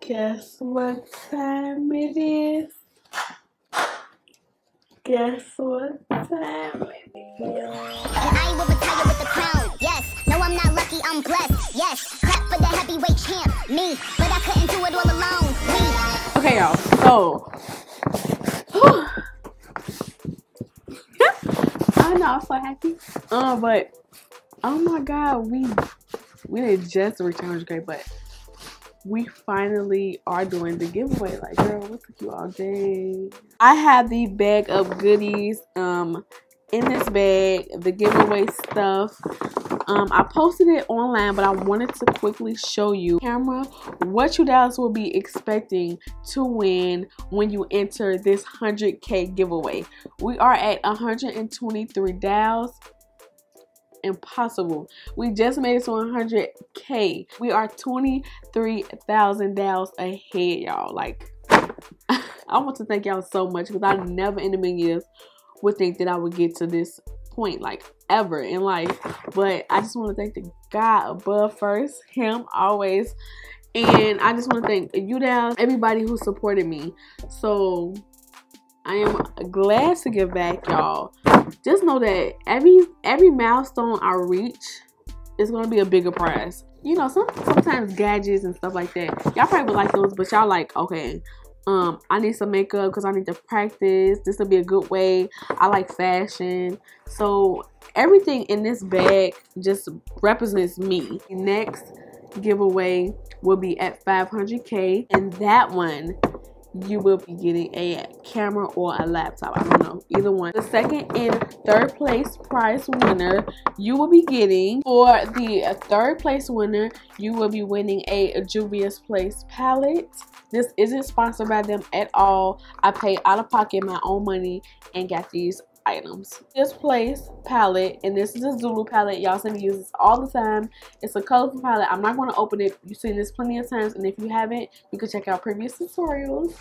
Guess what time it is? Guess what time it is? And I will retire with the crown. Yes, no, I'm not lucky, I'm blessed. Yes, clap for the heavyweight champ, me. But I couldn't do it all alone. Me. Okay, y'all. So, I know I'm so happy. But oh my God, we didn't just reach 100K, but we finally are doing the giveaway. Like, girl, what took you all day? I have the bag of goodies. In this bag, the giveaway stuff. I posted it online, but I wanted to quickly show you camera what you guys will be expecting to win when you enter this 100K giveaway. We are at 123 dials. Impossible. We just made it to 100K. We are 23,000 dials ahead, y'all. Like, I want to thank y'all so much, because I never in a million years would think that I would get to this point, like, ever in life. But I just want to thank the God above first, him always, and I just want to thank you guys, everybody who supported me. So I am glad to give back, y'all. Just know that every milestone I reach is gonna be a bigger prize. You know, sometimes gadgets and stuff like that, y'all probably would like those, but y'all like, okay, I need some makeup because I need to practice. This will be a good way. I like fashion. So everything in this bag just represents me. Next giveaway will be at 500K, and that one you will be getting a camera or a laptop. I don't know, either one. The second and third place prize winner, you will be getting, for the third place winner, you will be winning a JUVIAS Place palette. This isn't sponsored by them at all. I paid out of pocket my own money and got these items. This Place palette, and this is a Zulu palette. Y'all see me use this all the time. It's a colorful palette. I'm not going to open it. You've seen this plenty of times, and if you haven't, you can check out previous tutorials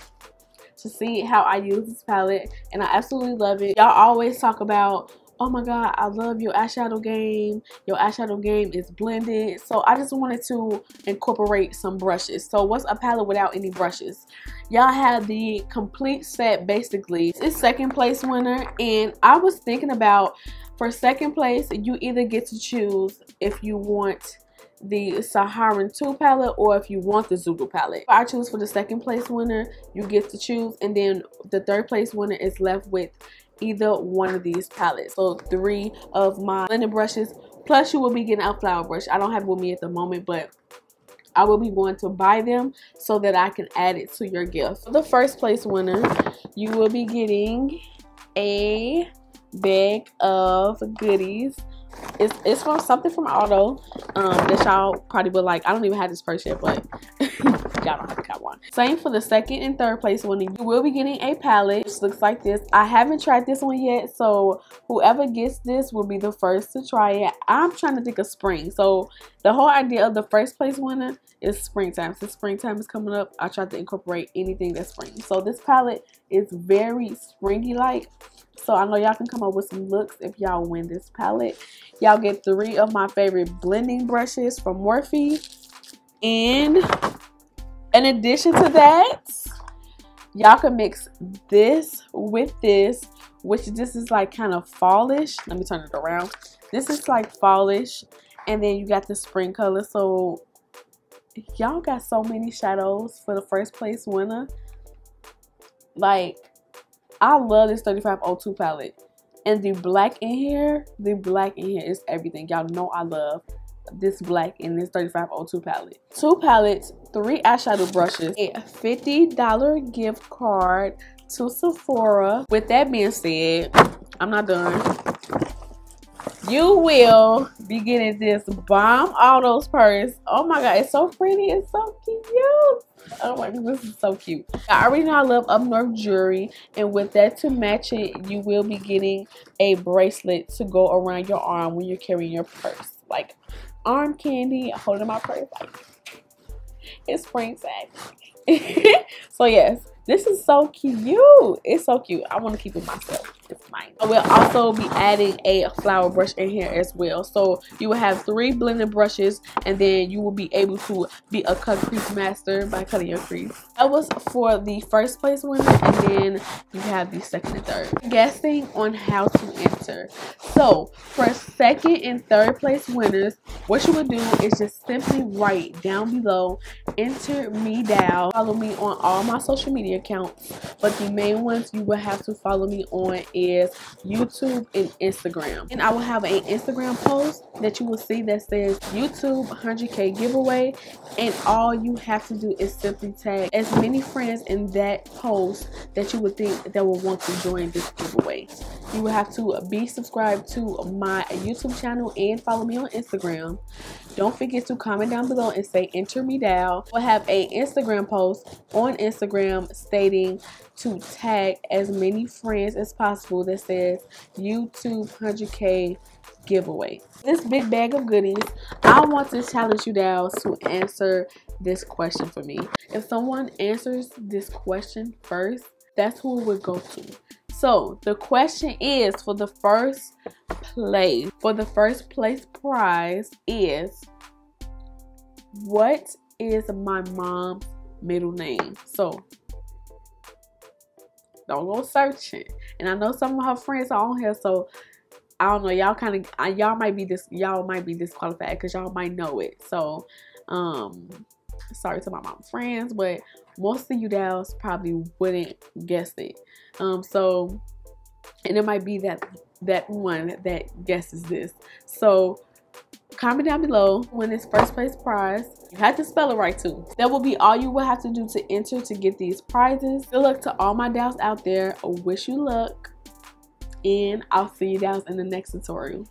to see how I use this palette, and I absolutely love it. Y'all always talk about, oh my God, I love your eyeshadow game. Your eyeshadow game is blended. So I just wanted to incorporate some brushes. So what's a palette without any brushes? Y'all have the complete set basically. It's second place winner, and I was thinking about, for second place, you either get to choose if you want the Saharan 2 palette or if you want the Zulu palette. I choose for the second place winner. You get to choose, and then the third place winner is left with either one of these palettes. So 3 of my blending brushes, plus you will be getting a flower brush. I don't have it with me at the moment, but I will be going to buy them so that I can add it to your gift. For the first place winner, you will be getting a bag of goodies. It's from something from ALDO that y'all probably would like. I don't even have this purse yet, but y'all don't have to got one. Same for the second and third place winner. You will be getting a palette which looks like this. I haven't tried this one yet, so whoever gets this will be the first to try it. I'm trying to think of spring, so the whole idea of the first place winner is springtime. Since springtime is coming up, I tried to incorporate anything that's spring. So this palette is very springy like. So I know y'all can come up with some looks if y'all win this palette. Y'all get 3 of my favorite blending brushes from MORPHE. And in addition to that, y'all can mix this with this, which this is like kind of fallish. Let me turn it around. This is like fallish. And then you got the spring color. So y'all got so many shadows for the first place winner. Like, I love this 3502 palette, and the black in here is everything. Y'all know I love this black in this 3502 palette. 2 palettes, 3 eyeshadow brushes, a $50 gift card to Sephora. With that being said, I'm not done. You will be getting this bomb ALDO's purse. Oh my God, it's so pretty. It's so cute. Oh my God, this is so cute. I already know I love Up North jewelry, and with that to match it, you will be getting a bracelet to go around your arm when you're carrying your purse. Like arm candy, holding my purse. Like, it's springtime. So yes, this is so cute. It's so cute. I want to keep it myself. It's mine. I will also be adding a flower brush in here as well. So you will have 3 blending brushes, and then you will be able to be a cut crease master by cutting your crease. That was for the first place winner, and then you have the second and third. Guessing on how to enter. So for second and third place winners, what you would do is just simply write down below, enter me down. Follow me on all my social media accounts, but the main ones you will have to follow me on is YouTube and Instagram. And I will have an Instagram post that you will see that says YouTube 100K giveaway, and all you have to do is simply tag as many friends in that post that you would think that will want to join this giveaway. You will have to be subscribed to my YouTube channel and follow me on Instagram. Don't forget to comment down below and say enter me down. We'll have an Instagram post on Instagram stating to tag as many friends as possible that says YouTube 100K giveaway. This big bag of goodies, I want to challenge you guys to answer this question for me. If someone answers this question first, that's who it would go to. So the question is, for the first place prize is, what is my mom's middle name? So don't go searching. And I know some of her friends are on here, so I don't know, y'all might be disqualified because y'all might know it. So sorry to my mom's friends, but most of you guys probably wouldn't guess it. So, and it might be that one that guesses this. So comment down below when it's first place prize. You have to spell it right too. That will be all you will have to do to enter to get these prizes. Good luck to all my dolls out there. I wish you luck, and I'll see you guys in the next tutorial.